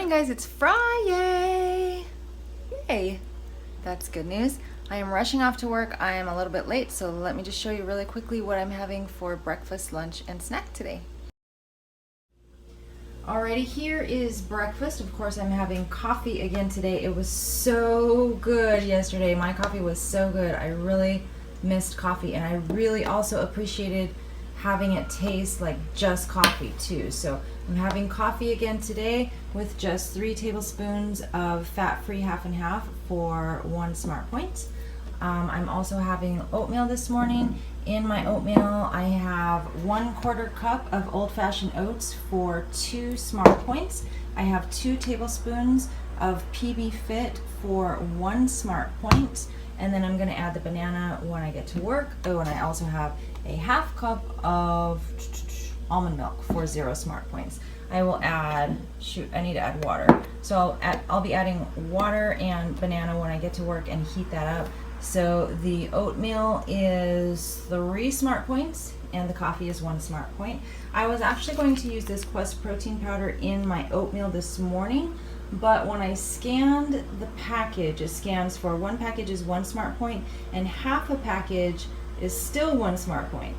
morning, guys. It's Friday. Yay. That's good news. I am rushing off to work. I am a little bit late, so let me just show you really quickly what I'm having for breakfast, lunch, and snack today. Alrighty, here is breakfast. Of course, I'm having coffee again today. It was so good yesterday. My coffee was so good. I really missed coffee, and I really also appreciated having it taste like just coffee too. So I'm having coffee again today with just 3 tablespoons of fat-free half and half for 1 Smart Point. I'm also having oatmeal this morning. In my oatmeal, I have 1/4 cup of old-fashioned oats for 2 Smart Points. I have 2 tablespoons of PB Fit for 1 Smart Point. And then I'm going to add the banana when I get to work. Oh, and I also have a 1/2 cup of almond milk for 0 Smart Points. I will add, I need to add water. So I'll be adding water and banana when I get to work and heat that up. So the oatmeal is 3 Smart Points and the coffee is 1 Smart Point. I was actually going to use this Quest protein powder in my oatmeal this morning, but when I scanned the package, it scans for 1 package is 1 Smart Point and half a package is still 1 Smart Point.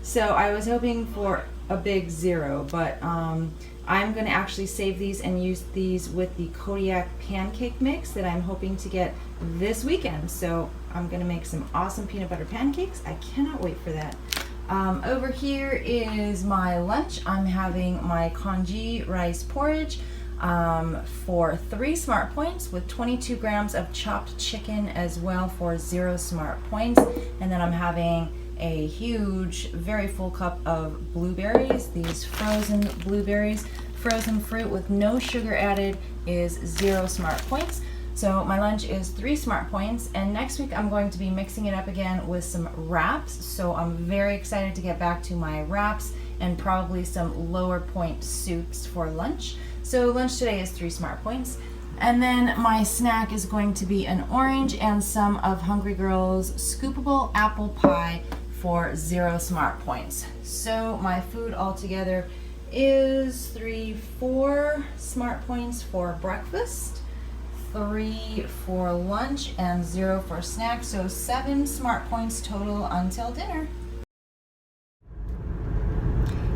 So I was hoping for a big 0, but I'm going to actually save these and use these with the Kodiak pancake mix that I'm hoping to get this weekend. So I'm going to make some awesome peanut butter pancakes. I cannot wait for that. Over here is my lunch. I'm having my congee rice porridge for 3 Smart Points with 22 grams of chopped chicken as well for 0 Smart Points. And then I'm having a huge, very full cup of blueberries. These frozen blueberries, frozen fruit with no sugar added, is 0 Smart Points. So my lunch is 3 Smart Points, and next week I'm going to be mixing it up again with some wraps. So I'm very excited to get back to my wraps and probably some lower point soups for lunch. So lunch today is 3 Smart Points. And then my snack is going to be an orange and some of Hungry Girl's scoopable apple pie for 0 Smart Points. So my food altogether is 4 Smart Points for breakfast, 3 for lunch, and 0 for snack. So 7 Smart Points total until dinner.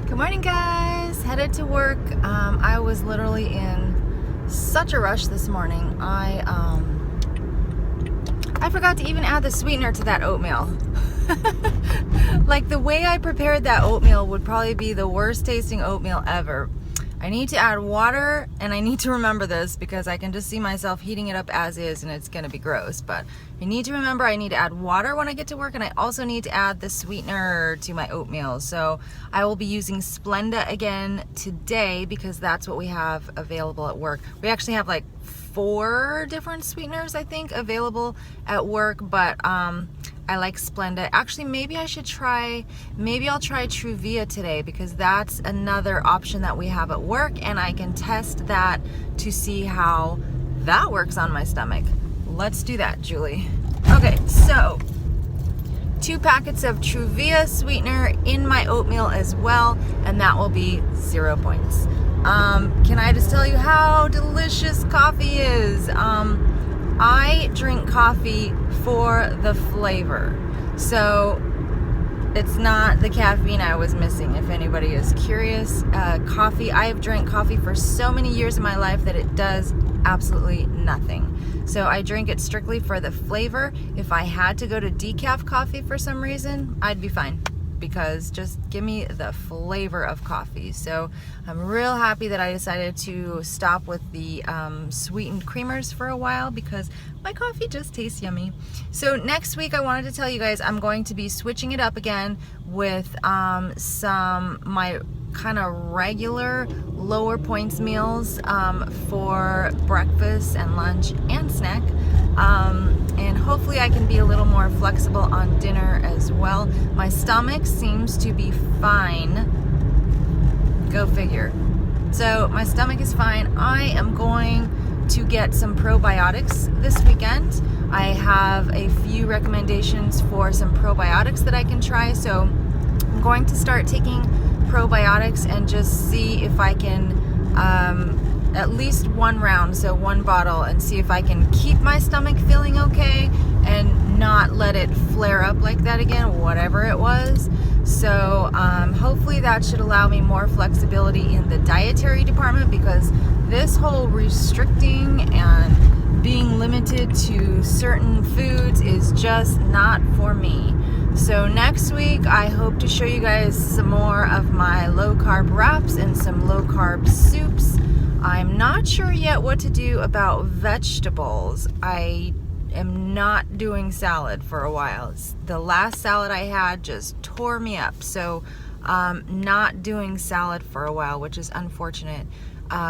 Good morning, guys. Headed to work. I was literally in such a rush this morning. I forgot to even add the sweetener to that oatmeal. Like, the way I prepared that oatmeal would probably be the worst tasting oatmeal ever. I need to add water, and I need to remember this because I can just see myself heating it up as is and it's gonna be gross. But I need to remember I need to add water when I get to work, and I also need to add the sweetener to my oatmeal. So I will be using Splenda again today because that's what we have available at work. We actually have like 4 different sweeteners, I think, available at work, but I like Splenda. Actually, maybe I'll try Truvia today because that's another option that we have at work, and I can test that to see how that works on my stomach. Let's do that, Julie. Okay, so 2 packets of Truvia sweetener in my oatmeal as well, and that will be 0 points. Can I just tell you how delicious coffee is? I drink coffee for the flavor. So it's not the caffeine I was missing, if anybody is curious. Coffee, I have drank coffee for so many years in my life that it does absolutely nothing. So I drink it strictly for the flavor. If I had to go to decaf coffee for some reason, I'd be fine, because just give me the flavor of coffee. So I'm real happy that I decided to stop with the sweetened creamers for a while because my coffee just tastes yummy. So next week I wanted to tell you guys I'm going to be switching it up again with my kind of regular lower points meals for breakfast and lunch and snack. And hopefully I can be a little more flexible on dinner as well. My stomach seems to be fine. Go figure. So my stomach is fine. I am going to get some probiotics this weekend. I have a few recommendations for some probiotics that I can try. So I'm going to start taking probiotics and just see if I can at least one round, so one bottle, and see if I can keep my stomach feeling okay and not let it flare up like that again, whatever it was. So hopefully that should allow me more flexibility in the dietary department, because this whole restricting and being limited to certain foods is just not for me. So next week I hope to show you guys some more of my low carb wraps and some low carb soups. I'm not sure yet what to do about vegetables. I am not doing salad for a while. The last salad I had just tore me up, so not doing salad for a while, which is unfortunate.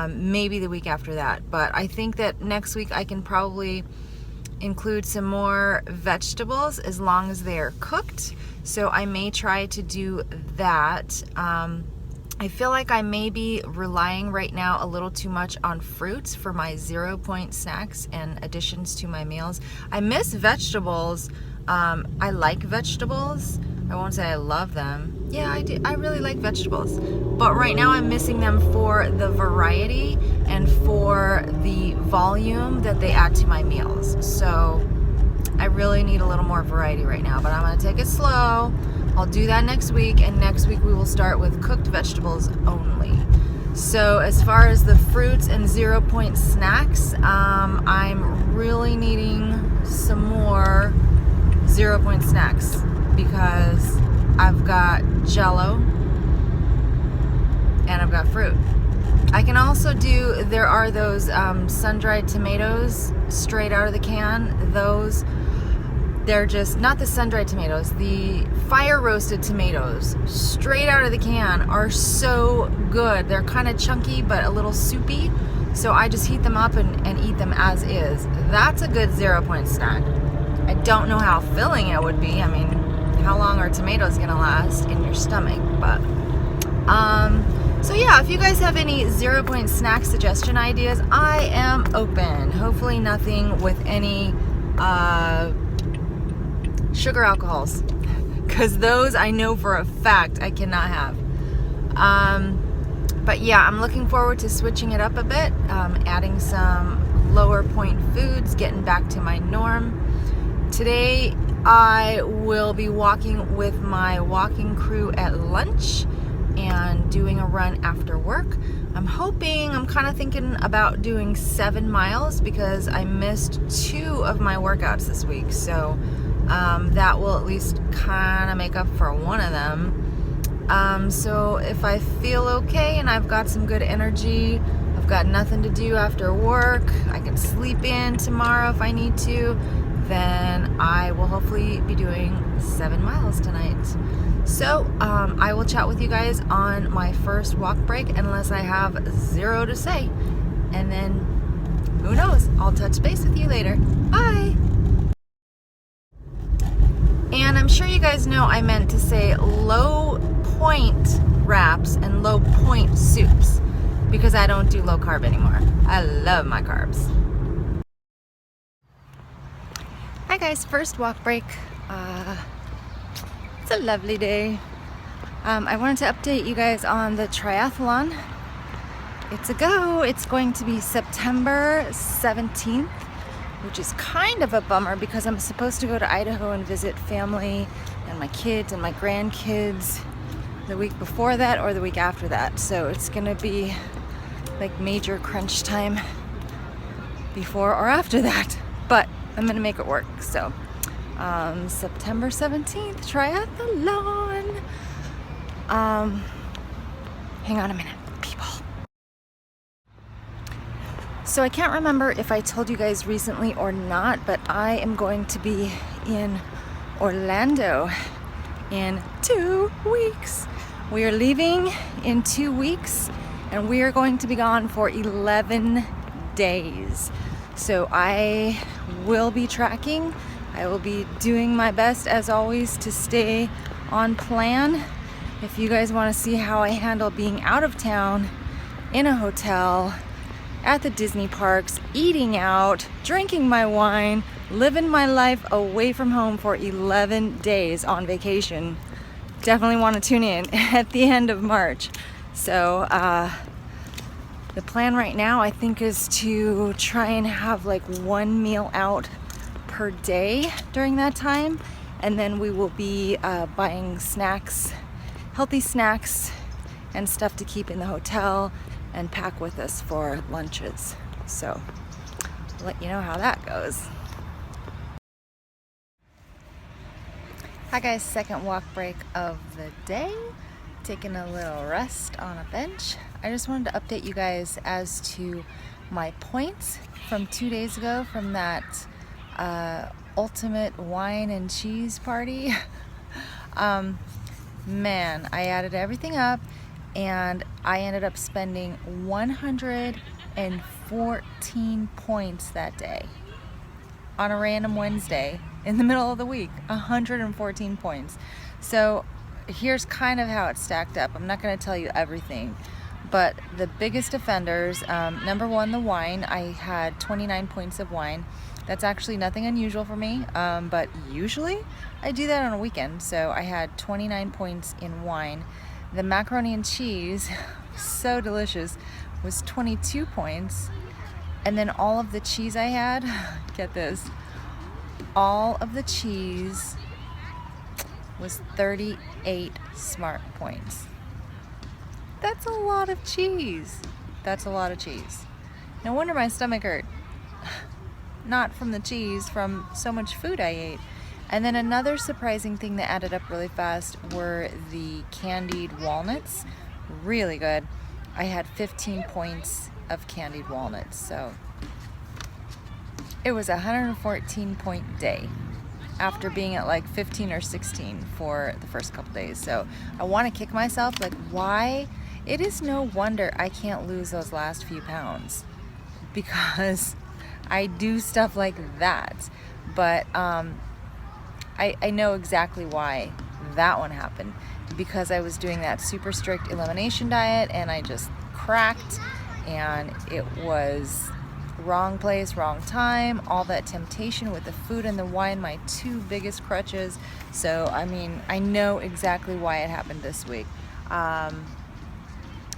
Maybe the week after that, but I think that next week I can probably include some more vegetables as long as they are cooked, so I may try to do that. I feel like I may be relying right now a little too much on fruits for my 0-point snacks and additions to my meals. I miss vegetables. I like vegetables. I won't say I love them. Yeah, I do. I really like vegetables. But right now I'm missing them for the variety and for the volume that they add to my meals. So I really need a little more variety right now, but I'm going to take it slow. I'll do that next week, and next week we will start with cooked vegetables only. So as far as the fruits and 0-point snacks, I'm really needing some more 0-point snacks, because I've got Jell-O and I've got fruit. I can also do, there are those sun-dried tomatoes straight out of the can. Those, they're just, not the sun-dried tomatoes, the fire-roasted tomatoes straight out of the can are so good. They're kind of chunky but a little soupy, so I just heat them up and eat them as is. That's a good 0-point snack. I don't know how filling it would be. I mean, how long are tomatoes gonna last in your stomach? But so yeah, if you guys have any 0-point snack suggestion ideas, I am open. Hopefully nothing with any sugar alcohols, because those I know for a fact I cannot have. But yeah, I'm looking forward to switching it up a bit, adding some lower point foods, getting back to my norm. Today I will be walking with my walking crew at lunch and doing a run after work. I'm kind of thinking about doing 7 miles, because I missed 2 of my workouts this week, so that will at least kind of make up for one of them. So if I feel okay and I've got some good energy, I've got nothing to do after work, I can sleep in tomorrow if I need to, then I will hopefully be doing 7 miles tonight. So I will chat with you guys on my first walk break, unless I have 0 to say, and then who knows, I'll touch base with you later. Bye. And I'm sure you guys know I meant to say low point wraps and low point soups, because I don't do low carb anymore. I love my carbs. Hi guys, first walk break. It's a lovely day. I wanted to update you guys on the triathlon. It's a go. It's going to be September 17th, which is kind of a bummer, because I'm supposed to go to Idaho and visit family and my kids and my grandkids the week before that or the week after that. So it's gonna be like major crunch time before or after that, but I'm gonna make it work. So September 17th, triathlon. Hang on a minute, people. So I can't remember if I told you guys recently or not, but I am going to be in Orlando in 2 weeks. We are leaving in 2 weeks, and we are going to be gone for 11 days. So I will be tracking. I will be doing my best, as always, to stay on plan. If you guys want to see how I handle being out of town, in a hotel, at the Disney parks, eating out, drinking my wine, living my life away from home for 11 days on vacation, definitely want to tune in at the end of March. So The plan right now, I think, is to try and have like one meal out per day during that time, and then we will be buying snacks, healthy snacks and stuff to keep in the hotel and pack with us for lunches. So I'll let you know how that goes. Hi guys, second walk break of the day. Taking a little rest on a bench. I just wanted to update you guys as to my points from 2 days ago from that ultimate wine and cheese party. Man, I added everything up and I ended up spending 114 points that day on a random Wednesday in the middle of the week. 114 points. So here's kind of how it stacked up. I'm not going to tell you everything, but the biggest offenders, number one, the wine. I had 29 points of wine. That's actually nothing unusual for me, but usually I do that on a weekend. So I had 29 points in wine. The macaroni and cheese, so delicious, was 22 points. And then all of the cheese I had, get this, all of the cheese was 38 smart points. That's a lot of cheese. That's a lot of cheese. No wonder my stomach hurt. Not from the cheese, from so much food I ate. And then another surprising thing that added up really fast were the candied walnuts. Really good. I had 15 points of candied walnuts, so it was a 114 point day after being at like 15 or 16 for the first couple days. So I want to kick myself, like, why? It is no wonder I can't lose those last few pounds, because I do stuff like that. But I know exactly why that one happened, because I was doing that super strict elimination diet and I just cracked, and it was wrong place, wrong time, all that temptation with the food and the wine, my two biggest crutches. So I mean, I know exactly why it happened this week.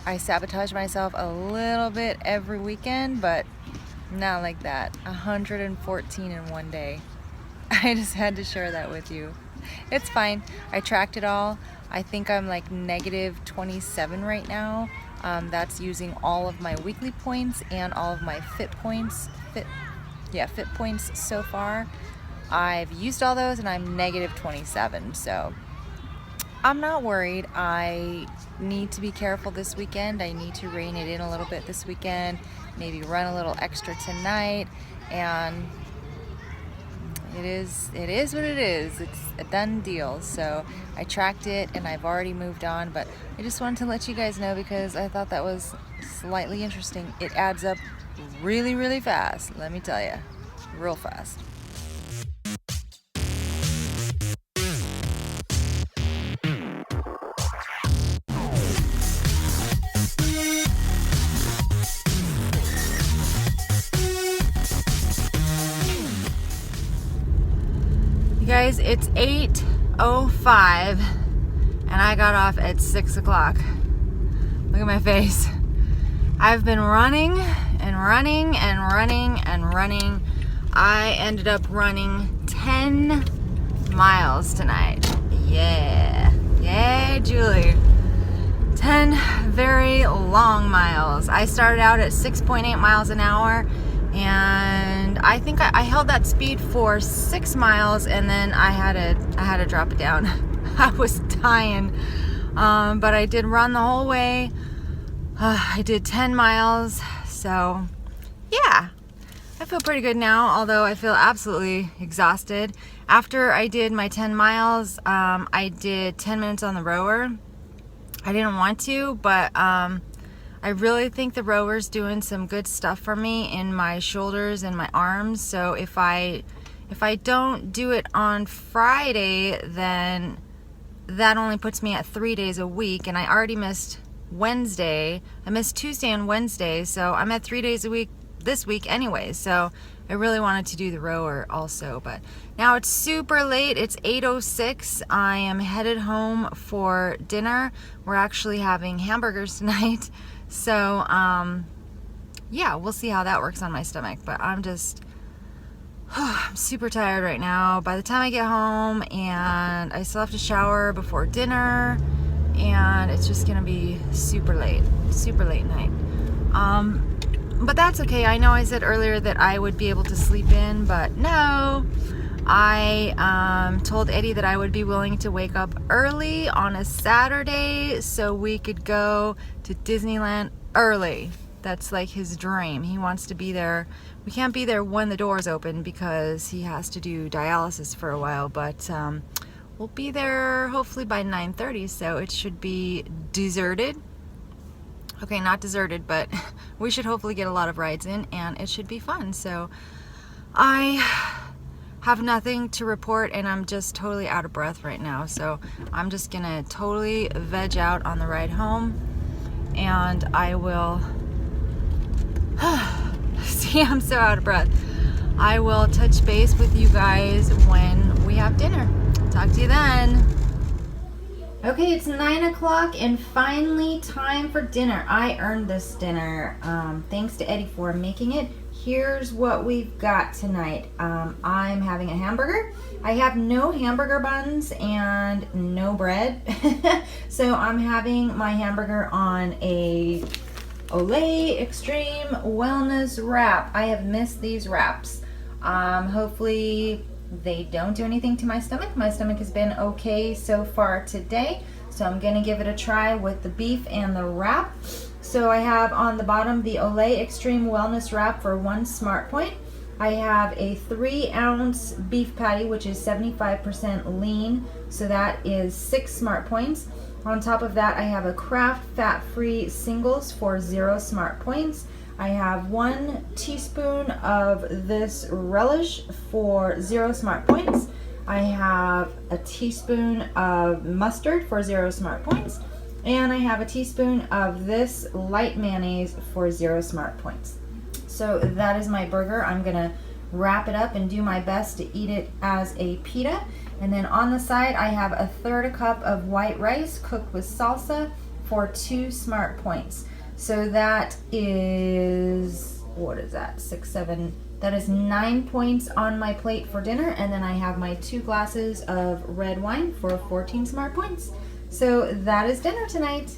I sabotage myself a little bit every weekend, but not like that. 114 in one day. I just had to share that with you. It's fine. I tracked it all. I think I'm like negative 27 right now. That's using all of my weekly points and all of my fit points. Fit points so far. I've used all those and I'm negative 27. So I'm not worried. I need to be careful this weekend. I need to rein it in a little bit this weekend. Maybe run a little extra tonight, and it is what it is. It's a done deal. So I tracked it and I've already moved on, but I just wanted to let you guys know because I thought that was slightly interesting. It adds up really, really fast, let me tell you. Real fast. You guys, it's 8:05 and I got off at 6 o'clock. Look at my face. I've been running and running and running and running. I ended up running 10 miles tonight. Yeah. Yay, Julie. 10 very long miles. I started out at 6.8 miles an hour, and I think I held that speed for 6 miles, and then I had to drop it down. I was dying, but I did run the whole way. I did 10 miles, so yeah, I feel pretty good now, although I feel absolutely exhausted. After I did my 10 miles, I did 10 minutes on the rower. I didn't want to, but I really think the rower's doing some good stuff for me in my shoulders and my arms. So if I don't do it on Friday, then that only puts me at 3 days a week, and I already missed Wednesday. I missed Tuesday and Wednesday, so I'm at 3 days a week this week anyway. So I really wanted to do the rower also, but now it's super late. It's 8:06. I am headed home for dinner. We're actually having hamburgers tonight. So yeah, we'll see how that works on my stomach. But I'm just I'm super tired right now. By the time I get home, and I still have to shower before dinner, and it's just gonna be super late night. But that's okay. I know I said earlier that I would be able to sleep in, but no. I told Eddie that I would be willing to wake up early on a Saturday so we could go to Disneyland early. That's like his dream. He wants to be there. We can't be there when the doors open because he has to do dialysis for a while, but we'll be there hopefully by 9:30, so it should be deserted. Okay, not deserted, but we should hopefully get a lot of rides in, and it should be fun. So I have nothing to report, and I'm just totally out of breath right now. So I'm just gonna totally veg out on the ride home, and I will see, I'm so out of breath. I will touch base with you guys when we have dinner. Talk to you then. Okay, it's 9 o'clock and finally time for dinner. I earned this dinner. Thanks to Eddie for making it. Here's what we've got tonight. I'm having a hamburger. I have no hamburger buns and no bread. So I'm having my hamburger on a Olay Extreme Wellness wrap. I have missed these wraps. Hopefully they don't do anything to my stomach. My stomach has been okay so far today. So I'm gonna give it a try with the beef and the wrap. So I have on the bottom the Olay Extreme Wellness wrap for 1 smart point. I have a 3-ounce beef patty, which is 75% lean. So that is 6 smart points. On top of that, I have a Kraft fat-free singles for 0 smart points. I have 1 teaspoon of this relish for 0 smart points. I have a teaspoon of mustard for 0 smart points. And I have a teaspoon of this light mayonnaise for 0 smart points. So that is my burger. I'm gonna wrap it up and do my best to eat it as a pita. And then on the side, I have a 1/3 cup of white rice cooked with salsa for 2 smart points. So that is, what is that, 6, 7, that is 9 points on my plate for dinner. And then I have my 2 glasses of red wine for 14 smart points. So that is dinner tonight.